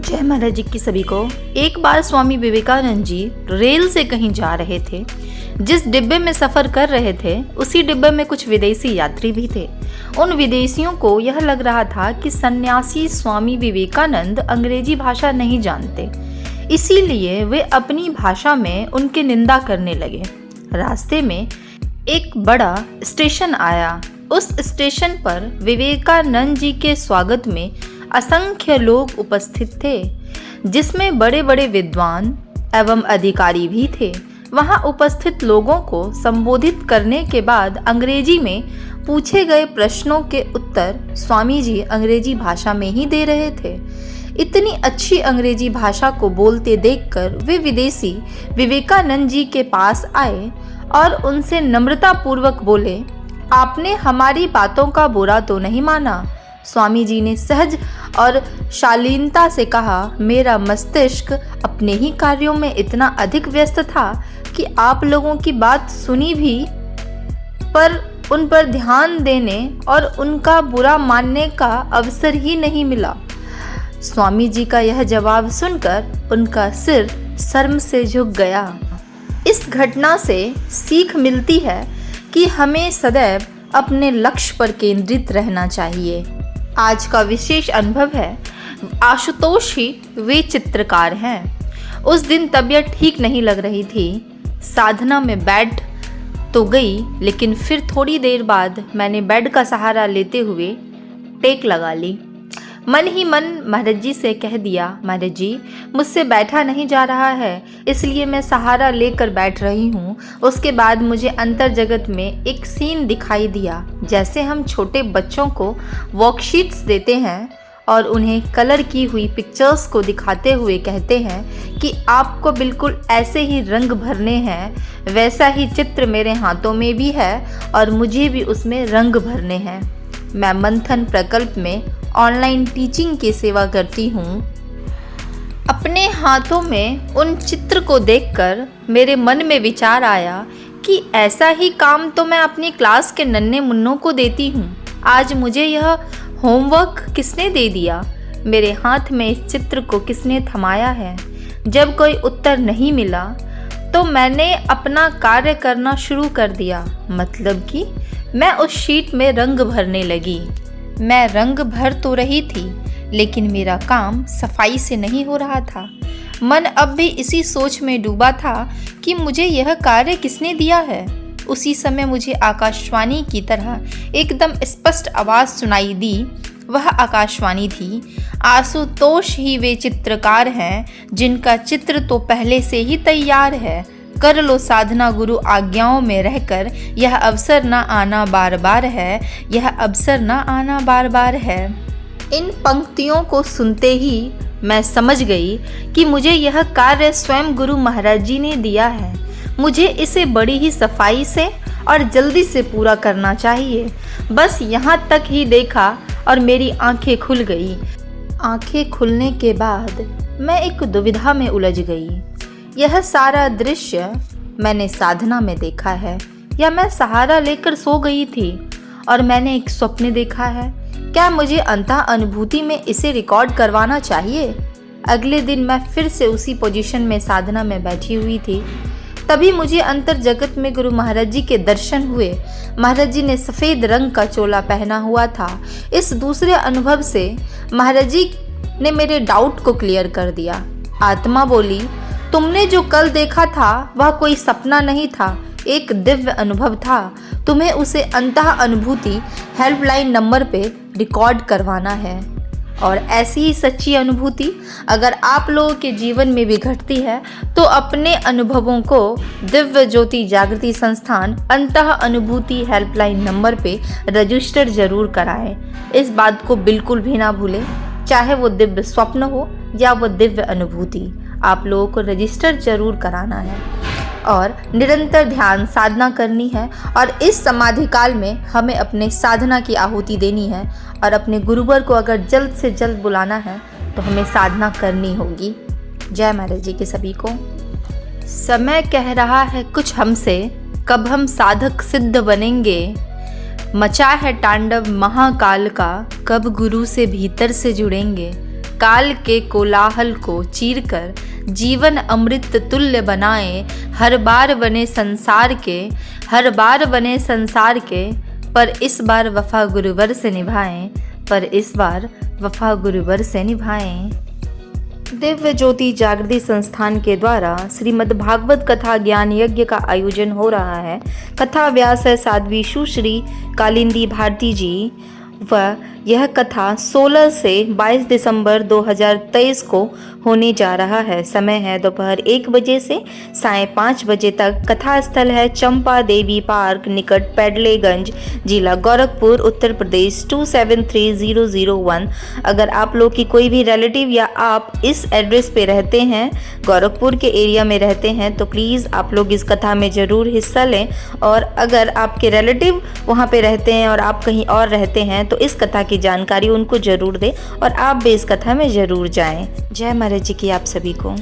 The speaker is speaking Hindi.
जय महाराज जी की सभी को। एक बार स्वामी विवेकानंद जी रेल से कहीं जा रहे थे। जिस डिब्बे में सफ़र कर रहे थे उसी डिब्बे में कुछ विदेशी यात्री भी थे। उन विदेशियों को यह लग रहा था कि सन्यासी स्वामी विवेकानंद अंग्रेजी भाषा नहीं जानते, इसीलिए वे अपनी भाषा में उनकी निंदा करने लगे। रास्ते में एक बड़ा स्टेशन आया। उस स्टेशन पर विवेकानंद जी के स्वागत में असंख्य लोग उपस्थित थे, जिसमें बड़े बड़े विद्वान एवं अधिकारी भी थे। वहां उपस्थित लोगों को संबोधित करने के बाद अंग्रेजी में पूछे गए प्रश्नों के उत्तर स्वामी जी अंग्रेजी भाषा में ही दे रहे थे। इतनी अच्छी अंग्रेजी भाषा को बोलते देखकर वे विदेशी विवेकानंद जी के पास आए और उनसे नम्रतापूर्वक बोले, आपने हमारी बातों का बुरा तो नहीं माना? स्वामी जी ने सहज और शालीनता से कहा, मेरा मस्तिष्क अपने ही कार्यों में इतना अधिक व्यस्त था कि आप लोगों की बात सुनी भी, पर उन पर ध्यान देने और उनका बुरा मानने का अवसर ही नहीं मिला। स्वामी जी का यह जवाब सुनकर उनका सिर शर्म से झुक गया। इस घटना से सीख मिलती है कि हमें सदैव अपने लक्ष्य पर केंद्रित रहना चाहिए। आज का विशेष अनुभव है, आशुतोष ही वे चित्रकार हैं। उस दिन तबीयत ठीक नहीं लग रही थी। साधना में बैठ तो गई, लेकिन फिर थोड़ी देर बाद मैंने बेड का सहारा लेते हुए टेक लगा ली। मन ही मन महाराज जी से कह दिया, महाराज जी मुझसे बैठा नहीं जा रहा है, इसलिए मैं सहारा लेकर बैठ रही हूँ। उसके बाद मुझे अंतर जगत में एक सीन दिखाई दिया, जैसे हम छोटे बच्चों को वर्कशीट्स देते हैं और उन्हें कलर की हुई पिक्चर्स को दिखाते हुए कहते हैं कि आपको बिल्कुल ऐसे ही रंग भरने हैं। वैसा ही चित्र मेरे हाथों में भी है और मुझे भी उसमें रंग भरने हैं। मैं मंथन प्रकल्प में ऑनलाइन टीचिंग की सेवा करती हूँ। अपने हाथों में उन चित्र को देखकर मेरे मन में विचार आया कि ऐसा ही काम तो मैं अपनी क्लास के नन्हे मुन्नों को देती हूँ। आज मुझे यह होमवर्क किसने दे दिया? मेरे हाथ में इस चित्र को किसने थमाया है? जब कोई उत्तर नहीं मिला तो मैंने अपना कार्य करना शुरू कर दिया, मतलब कि मैं उस शीट में रंग भरने लगी। मैं रंग भर तो रही थी, लेकिन मेरा काम सफाई से नहीं हो रहा था। मन अब भी इसी सोच में डूबा था कि मुझे यह कार्य किसने दिया है। उसी समय मुझे आकाशवाणी की तरह एकदम स्पष्ट आवाज़ सुनाई दी। वह आकाशवाणी थी, आशुतोष ही वे चित्रकार हैं जिनका चित्र तो पहले से ही तैयार है। कर लो साधना गुरु आज्ञाओं में रहकर, यह अवसर ना आना बार बार है, यह अवसर ना आना बार बार है। इन पंक्तियों को सुनते ही मैं समझ गई कि मुझे यह कार्य स्वयं गुरु महाराज जी ने दिया है। मुझे इसे बड़ी ही सफाई से और जल्दी से पूरा करना चाहिए। बस यहाँ तक ही देखा और मेरी आंखें खुल गई। आंखें खुलने के बाद मैं एक दुविधा में उलझ गई। यह सारा दृश्य मैंने साधना में देखा है या मैं सहारा लेकर सो गई थी और मैंने एक स्वप्न देखा है? क्या मुझे अंतः अनुभूति में इसे रिकॉर्ड करवाना चाहिए? अगले दिन मैं फिर से उसी पोजीशन में साधना में बैठी हुई थी। तभी मुझे अंतर जगत में गुरु महाराज जी के दर्शन हुए। महाराज जी ने सफ़ेद रंग का चोला पहना हुआ था। इस दूसरे अनुभव से महाराज जी ने मेरे डाउट को क्लियर कर दिया। आत्मा बोली, तुमने जो कल देखा था वह कोई सपना नहीं था, एक दिव्य अनुभव था। तुम्हें उसे अंतः अनुभूति हेल्पलाइन नंबर पे रिकॉर्ड करवाना है। और ऐसी ही सच्ची अनुभूति अगर आप लोगों के जीवन में भी घटती है तो अपने अनुभवों को दिव्य ज्योति जागृति संस्थान अंतः अनुभूति हेल्पलाइन नंबर पे रजिस्टर जरूर कराएं। इस बात को बिल्कुल भी ना भूलें, चाहे वो दिव्य स्वप्न हो या वो दिव्य अनुभूति, आप लोगों को रजिस्टर जरूर कराना है और निरंतर ध्यान साधना करनी है। और इस समाधि काल में हमें अपने साधना की आहुति देनी है और अपने गुरुवर को अगर जल्द से जल्द बुलाना है तो हमें साधना करनी होगी। जय महाराज जी के सभी को। समय कह रहा है कुछ हमसे, कब हम साधक सिद्ध बनेंगे। मचा है तांडव महाकाल का, कब गुरु से भीतर से जुड़ेंगे। काल के कोलाहल को चीरकर जीवन अमृत तुल्य बनाए, हर बार बने संसार के, पर इस बार वफा गुरुवर से निभाएं। दिव्य ज्योति जागृति संस्थान के द्वारा श्रीमद् भागवत कथा ज्ञान यज्ञ का आयोजन हो रहा है। कथा व्यास है साध्वी सुश्री कालिंदी भारती जी व यह कथा 16 से 22 दिसंबर 2023 को होने जा रहा है। समय है दोपहर 1 बजे से सायं 5 बजे तक। कथा स्थल है चंपा देवी पार्क निकट पैडलेगंज, जिला गोरखपुर, उत्तर प्रदेश 273001। अगर आप लोग की कोई भी रिलेटिव या आप इस एड्रेस पे रहते हैं, गोरखपुर के एरिया में रहते हैं, तो प्लीज़ आप लोग इस कथा में ज़रूर हिस्सा लें। और अगर आपके रिलेटिव वहाँ पे रहते हैं और आप कहीं और रहते हैं तो इस कथा की जानकारी उनको जरूर दें और आप भी इस कथा में जरूर जाएं। जय महाराज जी की आप सभी को।